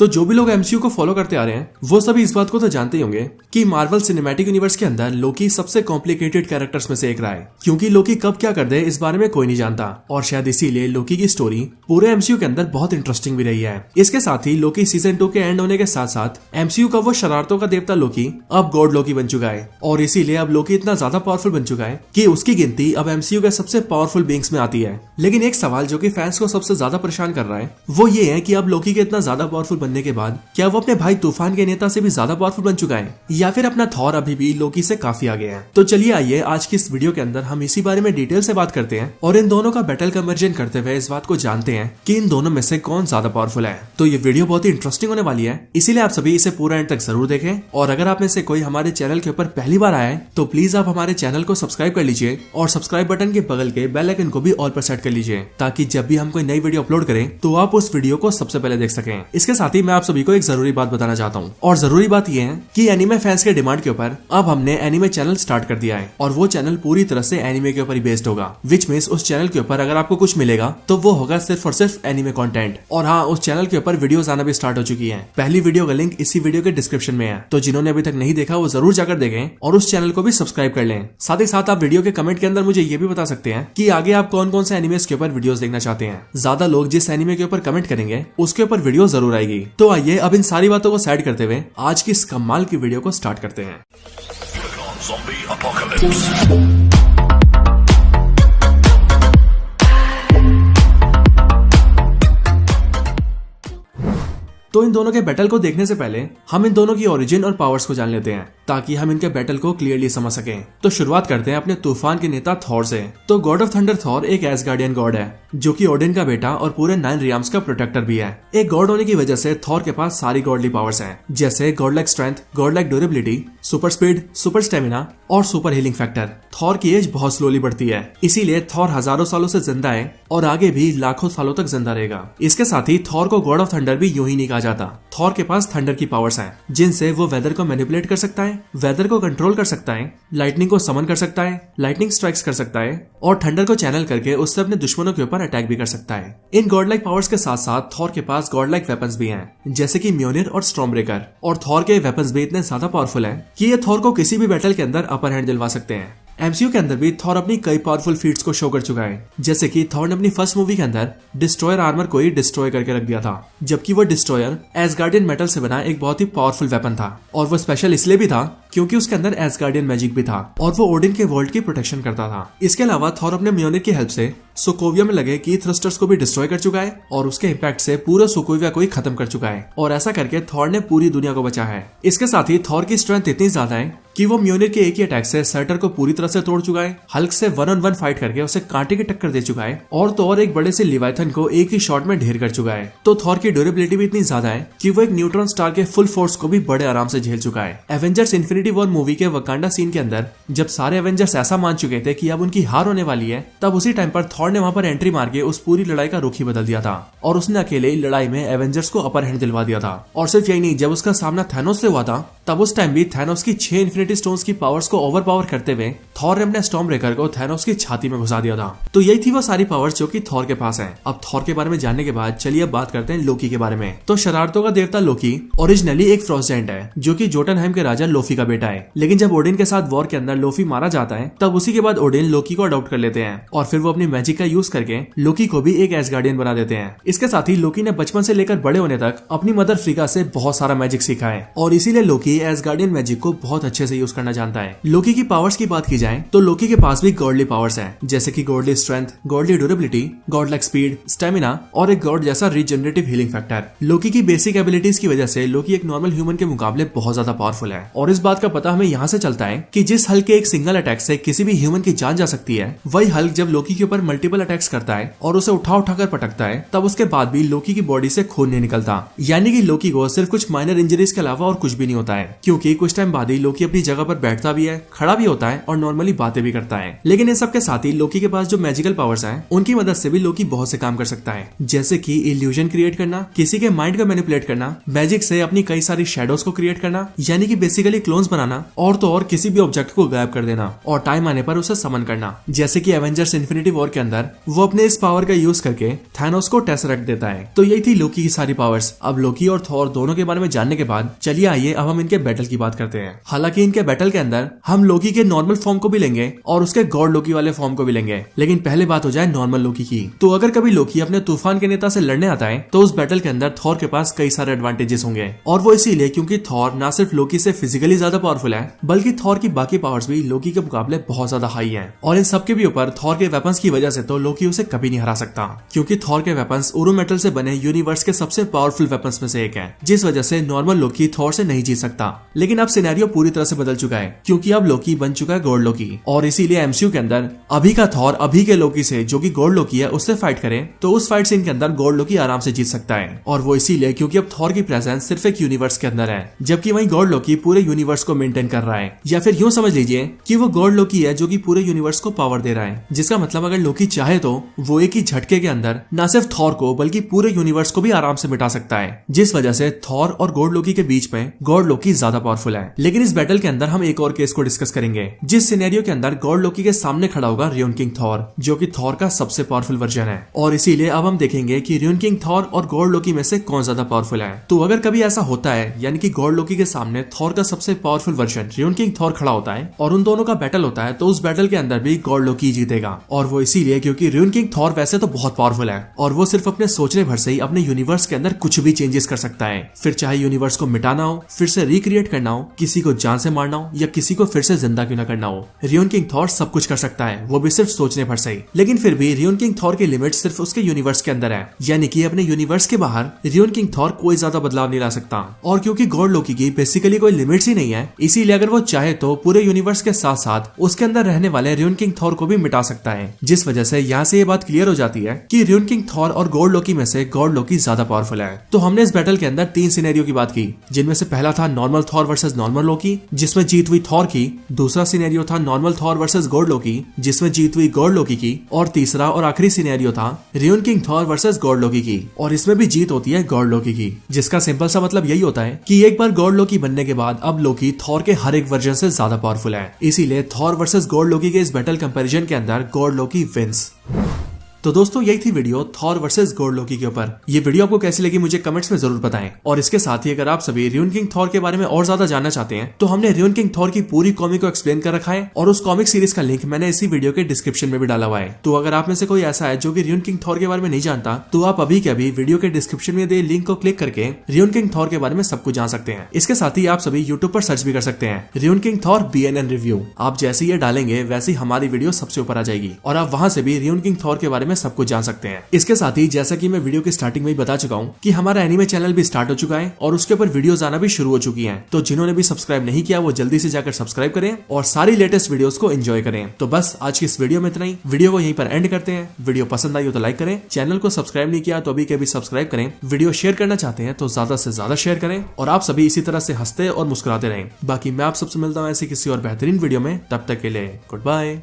तो जो भी लोग एमसीयू को फॉलो करते आ रहे हैं वो सभी इस बात को तो जानते ही होंगे कि मार्वल सिनेमैटिक यूनिवर्स के अंदर लोकी सबसे कॉम्प्लिकेटेड कैरेक्टर्स में से एक रहा है, क्योंकि लोकी कब क्या कर दे इस बारे में कोई नहीं जानता और शायद इसीलिए लोकी की स्टोरी पूरे एमसीयू के अंदर बहुत इंटरेस्टिंग भी रही है। इसके साथ ही लोकी सीजन 2 के एंड होने के साथ साथ एमसीयू का वो शरारतों का देवता लोकी अब गॉड लोकी बन चुका है और इसीलिए अब लोकी इतना ज्यादा पावरफुल बन चुका है कि उसकी गिनती अब एमसीयू के सबसे पावरफुल बीइंग्स में आती है। लेकिन एक सवाल जो कि फैंस को सबसे ज्यादा परेशान कर रहा है वो ये है कि अब लोकी के इतना ज्यादा पावरफुल बनने के बाद क्या वो अपने भाई तूफान के नेता से भी ज्यादा पावरफुल बन चुका है या फिर अपना थॉर अभी भी लोकी से काफी आगे है। तो चलिए आइए आज की इस वीडियो के अंदर हम इसी बारे में डिटेल से बात करते हैं और इन दोनों का बैटल कंपैरिजन करते हुए इस बात को जानते हैं कि इन दोनों में से कौन ज्यादा पावरफुल है। तो ये वीडियो बहुत ही इंटरेस्टिंग होने वाली है, इसीलिए आप सभी इसे पूरा एंड तक जरूर देखें। और अगर आप में से कोई हमारे चैनल के ऊपर पहली बार आया है तो प्लीज आप हमारे चैनल को सब्सक्राइब कर लीजिए और सब्सक्राइब बटन के बगल के बेल आइकन को भी ऑल पर सेट कर लीजिए ताकि जब भी हम कोई नई वीडियो अपलोड करें तो आप उस वीडियो को सबसे पहले देख सकें। इसके साथ ही मैं आप सभी को एक जरूरी बात बताना चाहता हूँ और जरूरी बात यह है कि एनिमे फैंस के डिमांड के ऊपर अब हमने एनिमे चैनल स्टार्ट कर दिया है और वो चैनल पूरी तरह से एनिमे के ऊपर ही बेस्ड होगा, विच मींस उस चैनल के ऊपर अगर आपको कुछ मिलेगा तो वो होगा सिर्फ और सिर्फ एनिमे कंटेंट। और हाँ, उस चैनल के ऊपर वीडियोस आना भी स्टार्ट हो चुकी है। पहली वीडियो का लिंक इसी वीडियो के डिस्क्रिप्शन में है, तो जिन्होंने अभी तक नहीं देखा वो जरूर जाकर देखें और उस चैनल को भी सब्सक्राइब कर लें। साथ ही साथ आप वीडियो के कमेंट के अंदर मुझे ये भी बता सकते हैं कि आगे आप कौन कौन से एनिमेस के ऊपर वीडियोस देखना चाहते हैं। ज्यादा लोग जिस एनिमे के ऊपर कमेंट करेंगे उसके ऊपर वीडियो जरूर आएगी। तो आइए अब इन सारी बातों को साइड करते हुए आज की इस कमाल की वीडियो को स्टार्ट करते हैं। तो इन दोनों के बैटल को देखने से पहले हम इन दोनों की ओरिजिन और पावर्स को जान लेते हैं ताकि हम इनके बैटल को क्लियरली समझ सकें। तो शुरुआत करते हैं अपने तूफान के नेता थॉर से। तो गॉड ऑफ थंडर थॉर एक एसगार्डियन गॉड है जो कि ओडिन का बेटा और पूरे 9 रियाम्स का प्रोटेक्टर भी है। एक गॉड होने की वजह से थॉर के पास सारी गॉडली पावर्स हैं, जैसे God like strength, God like durability, super speed, super stamina और सुपर हीलिंग फैक्टर। थॉर की एज बहुत स्लोली बढ़ती है, इसीलिए थॉर हजारों सालों से जिंदा है और आगे भी लाखों सालों तक जिंदा रहेगा। इसके साथ ही थॉर को गॉड ऑफ थंडर भी यूं ही नहीं कहा जाता। थॉर के पास थंडर की पावर्स हैं, जिनसे वो वेदर को मैनिपुलेट कर सकता है, वेदर को कंट्रोल कर सकता है, लाइटनिंग को समन कर सकता है, लाइटनिंग स्ट्राइक्स कर सकता है और थंडर को चैनल करके उससे अपने दुश्मनों के ऊपर अटैक भी कर सकता है। इन गॉड लाइक पावर्स के साथ साथ थॉर के पास गॉड लाइक वेपन्स भी हैं, जैसे कि म्योनिर और स्टॉर्म ब्रेकर। और थॉर के वेपन्स भी इतने ज्यादा पावरफुल हैं कि ये थॉर को किसी भी बैटल के अंदर अपर हैंड दिलवा सकते हैं। एमसीयू के अंदर भी थॉर अपनी कई पावरफुल फीट्स को शो कर चुका है, जैसे कि थॉर ने अपनी फर्स्ट मूवी के अंदर डिस्ट्रॉयर आर्मर को ही डिस्ट्रॉय करके रख दिया था, जबकि वो डिस्ट्रॉयर एसगार्डियन मेटल से बना एक बहुत ही पावरफुल वेपन था और वो स्पेशल इसलिए भी था क्योंकि उसके अंदर एसगार्डियन मैजिक भी था और वो ओडिन के वर्ल्ड की प्रोटेक्शन करता था। इसके अलावा थॉर अपने म्योनिर की हेल्प से सोकोविया में लगे की थ्रस्टर्स को भी डिस्ट्रॉय कर चुका है और उसके इम्पैक्ट से पूरे सोकोविया को ही खत्म कर चुका है और ऐसा करके थॉर ने पूरी दुनिया को बचा है। इसके साथ ही थॉर की स्ट्रेंथ इतनी ज्यादा है कि वो म्योनिर के एक ही अटैक से सर्टर को पूरी तरह से तोड़ चुका है, हल्क से 1-on-1 फाइट करके उसे कांटे की टक्कर दे चुका है और तो और एक बड़े से लिवाइथन को एक ही शॉट में ढेर कर चुका है। तो थॉर की ड्यूरेबिलिटी भी इतनी ज्यादा है कि वो एक न्यूट्रॉन स्टार के फुल फोर्स को भी बड़े आराम से झेल चुका है। एवेंजर्स इन्फिनिटी वॉर मूवी के वकांडा सीन के अंदर जब सारे एवेंजर्स ऐसा मान चुके थे कि अब उनकी हार होने वाली है, तब उसी टाइम पर थॉर ने वहां पर एंट्री मार के उस पूरी लड़ाई का रुख ही बदल दिया था और उसने अकेले लड़ाई में एवेंजर्स को अपर हैंड दिलवा दिया था। और सिर्फ यही नहीं, जब उसका सामना थैनोस से हुआ था तब उस टाइम भी थैनोस की 6 इन्फिनिटी स्टोन्स की पावर्स को ओवर पावर करते हुए थॉर ने अपने स्टॉर्म ब्रेकर को थैनोस की छाती में घुसा दिया था। तो यही थी वो सारी पावर्स जो कि थॉर के पास हैं। अब थॉर के बारे में जानने के बाद चलिए अब बात करते हैं लोकी के बारे में। तो शरारतों का देवता लोकी ओरिजिनली एक फ्रॉस्ट जायंट है जो कि जोटनहाइम के राजा लोफी का बेटा है, लेकिन जब ओडिन के साथ वॉर के अंदर लोफी मारा जाता है तब उसी के बाद ओडिन लोकी को अडॉप्ट कर लेते हैं और फिर वो अपनी मैजिक का यूज करके लोकी को भी एक एसगार्डियन बना देते हैं। इसके साथ ही लोकी ने बचपन से लेकर बड़े होने तक अपनी मदर फ्रीका से बहुत सारा मैजिक सीखा है और इसीलिए लोकी एसगार्डियन मैजिक को बहुत अच्छे से यूज करना जानता है। लोकी की पावर्स की बात की जाए तो लोकी के पास भी गॉडली पावर्स हैं, जैसे कि godly strength, godly durability, God like speed, stamina और एक गॉड जैसा रीजनरेटिव हीलिंग फैक्टर। लोकी की बेसिक एबिलिटीज की वजह से लोकी एक नॉर्मल ह्यूमन के मुकाबले बहुत ज्यादा पावरफुल है और इस बात का पता हमें यहाँ से चलता है कि जिस हल्क के एक सिंगल अटैक से किसी भी ह्यूमन की जान जा सकती है, वही हल्क जब लोकी के ऊपर मल्टीपल अटैक्स करता है और उसे उठा उठाकर पटकता है तब उसके बाद भी लोकी की बॉडी से खून नहीं निकलता, यानी कि लोकी को सिर्फ कुछ माइनर इंजरीज के अलावा और कुछ भी नहीं होता है, क्योंकि कुछ टाइम बाद ही लोकी अपनी जगह पर बैठता भी है, खड़ा भी होता है और नॉर्मली बातें भी करता है। लेकिन इन सब के साथ ही लोकी के पास जो मैजिकल पावर्स हैं उनकी मदद से भी लोकी बहुत से काम कर सकता है, जैसे कि इल्यूजन क्रिएट करना, किसी के माइंड को मैनिपुलेट करना, मैजिक से अपनी कई सारी शैडोज को क्रिएट करना, यानी कि बेसिकली क्लोन्स बनाना और तो और किसी भी ऑब्जेक्ट को गायब कर देना और टाइम आने पर उसे समन करना। जैसे कि एवेंजर्स इन्फिनिटी वॉर के अंदर वो अपने इस पावर का यूज करके थैनोस को टेसरेक्ट देता है। तो यही थी लोकी की सारी पावर्स। अब लोकी और थॉर दोनों के बारे में जानने के बाद चलिए आइए अब हम इनके बैटल की बात करते हैं। हालांकि इनके बैटल के अंदर हम लोकी के नॉर्मल फॉर्म को भी लेंगे और उसके गॉड लोकी वाले फॉर्म को भी लेंगे, लेकिन पहले बात हो जाए नॉर्मल लोकी की। तो अगर कभी लोकी अपने तूफान के नेता से लड़ने आता है तो उस बैटल के अंदर थॉर के पास कई सारे एडवांटेजेस होंगे, और वो इसीलिए क्योंकि थॉर ना सिर्फ लोकी से फिजिकली ज्यादा पावरफुल है बल्कि थॉर की बाकी पावर्स भी लोकी के मुकाबले बहुत ज्यादा हाई हैं। और इन सबके भी ऊपर थॉर के वेपन्स की वजह से तो लोकी उसे कभी नहीं हरा सकता, क्योंकि थॉर के वेपन्स उरू मेटल से बने यूनिवर्स के सबसे पावरफुल वेपन्स में से एक है, जिस वजह से नॉर्मल लोकी थॉर से नहीं जीत सकता। लेकिन अब सिनेरियो पूरी तरह से बदल चुका है, क्योंकि अब लोकी बन चुका है गॉड लोकी, और इसीलिए एमसीयू के अंदर अभी का थॉर अभी के लोकी से जो कि गॉड लोकी है उससे फाइट करे तो उस फाइट सीन के अंदर गॉड लोकी आराम से जीत सकता है। और वो इसीलिए क्योंकि अब थॉर की प्रेजेंस सिर्फ एक यूनिवर्स के अंदर है, जबकि वहीं गॉड लोकी पूरे यूनिवर्स को मेंटेन कर रहा है। या फिर यूं समझ लीजिए कि वो गॉड लोकी है जो कि पूरे यूनिवर्स को पावर दे रहा है, जिसका मतलब अगर लोकी चाहे तो वो एक ही झटके के अंदर न सिर्फ थॉर को बल्कि पूरे यूनिवर्स को भी आराम से मिटा सकता है, जिस वजह से थॉर और गॉड लोकी के बीच में गॉड लोकी ज्यादा पावरफुल है। लेकिन इस बैटल के अंदर हम एक और केस को डिस्कस करेंगे, जिस सिनेरियो के अंदर गॉड लोकी के सामने खड़ा होगा रियोन किंग थॉर, जो कि थॉर का सबसे पावरफुल वर्जन है। और इसीलिए अब हम देखेंगे कि रियोन किंग थॉर और गॉड लोकी में से कौन ज्यादा पावरफुल है। तो अगर कभी ऐसा होता है यानी कि गॉड लोकी के सामने थॉर का सबसे powerful version rayon king Thor खड़ा होता है और उन दोनों का बैटल होता है, तो उस बैटल के अंदर भी गॉड लोकी जीतेगा। और वो इसीलिए क्योंकि रियोन किंग थॉर वैसे तो बहुत पावरफुल है और वो सिर्फ अपने सोचने भर से ही अपने यूनिवर्स के अंदर कुछ भी चेंजेस कर सकता है, फिर चाहे यूनिवर्स को मिटाना हो, फिर से रिक्रिएट करना हो, किसी को जान से मारना हो या किसी को फिर से जिंदा क्यों ना करना हो। रियोन किंग थॉर सब कुछ कर सकता है, वो भी सिर्फ सोचने भर से ही। लेकिन फिर भी रियोन किंग थॉर की लिमिट सिर्फ उसके यूनिवर्स के अंदर है, यानी कि अपने यूनिवर्स के बाहर रियोन किंग थॉर कोई ज्यादा बदलाव नहीं ला सकता। और क्योंकि गॉड लोकी की बेसिकली कोई लिमिट्स ही नहीं है, इसीलिए अगर वो चाहे तो पूरे यूनिवर्स के साथ साथ उसके अंदर रहने वाले रियोन किंग थॉर को भी मिटा सकता है, जिस वजह से यहाँ से ये बात क्लियर हो जाती है कि रियोन किंग थॉर और गॉड लोकी में से गॉड लोकी ज्यादा पावरफुल है। तो हमने इस बैटल के अंदर 3 सिनेरियो की बात की, जिनमें से पहला था नॉर्मल थॉर वर्सेस नॉर्मल लोकी, जिसमें जीत हुई थॉर की। दूसरा सिनेरियो था नॉर्मल थॉर वर्सेस गॉड लोकी, जिसमें जीत हुई गॉड लोकी की। और तीसरा और आखिरी सिनेरियो था रियोन king Thor versus god Loki की, और इसमें भी जीत होती है गॉड लोकी की, जिसका सिंपल सा मतलब यही होता है कि एक बार गॉड लोकी बनने के बाद अब लोकी थॉर के हर एक वर्जन से ज्यादा पावरफुल है। इसीलिए थॉर वर्सेस गॉड लोकी के इस बैटल कंपैरिजन के अंदर गॉड लोकी विंस। तो दोस्तों यही थी वीडियो थॉर वर्सेस गॉड लोकी के ऊपर। ये वीडियो आपको कैसी लगी मुझे कमेंट्स में जरूर बताएं। और इसके साथ ही अगर आप सभी रियोन किंग थॉर के बारे में और ज्यादा जानना चाहते हैं तो हमने रियोन किंग थॉर की पूरी कॉमिक को एक्सप्लेन कर रखा है, और उस कॉमिक सीरीज का लिंक मैंने इसी वीडियो के डिस्क्रिप्शन में भी डाला हुआ है। तो अगर आप में से कोई ऐसा है जो कि रियोन किंग थॉर के बारे में नहीं जानता, तो आप अभी के अभी वीडियो के डिस्क्रिप्शन में दिए लिंक को क्लिक करके रियोन किंग थॉर के बारे में सब कुछ जान सकते हैं। इसके साथ ही आप सभी यूट्यूब पर सर्च भी कर सकते हैं rayon king Thor BNN review. आप जैसे ये डालेंगे वैसे ही हमारी वीडियो सबसे ऊपर आ जाएगी और आप वहां से भी रियोन किंग थॉर के बारे में सब कुछ जान सकते हैं। इसके साथ ही जैसा कि मैं वीडियो की स्टार्टिंग में ही बता चुका हूँ कि हमारा एनीमे चैनल भी स्टार्ट हो चुका है और उसके ऊपर वीडियोस आना भी शुरू हो चुकी हैं। तो जिन्होंने भी सब्सक्राइब नहीं किया वो जल्दी से जाकर सब्सक्राइब करें और सारी लेटेस्ट वीडियोस को एंजॉय करें। तो बस आज की इस वीडियो में इतना ही। वीडियो को यहीं पर एंड करते हैं। वीडियो पसंद आई हो तो लाइक करें, चैनल को सब्सक्राइब नहीं किया तो अभी के अभी सब्सक्राइब करें, वीडियो शेयर करना चाहते हैं तो ज्यादा से ज्यादा शेयर करें, और आप सभी इसी तरह से हंसते और मुस्कुराते रहें। बाकी मैं आप सबसे मिलता हूँ ऐसी किसी और बेहतरीन वीडियो में, तब तक के लिए गुड बाय।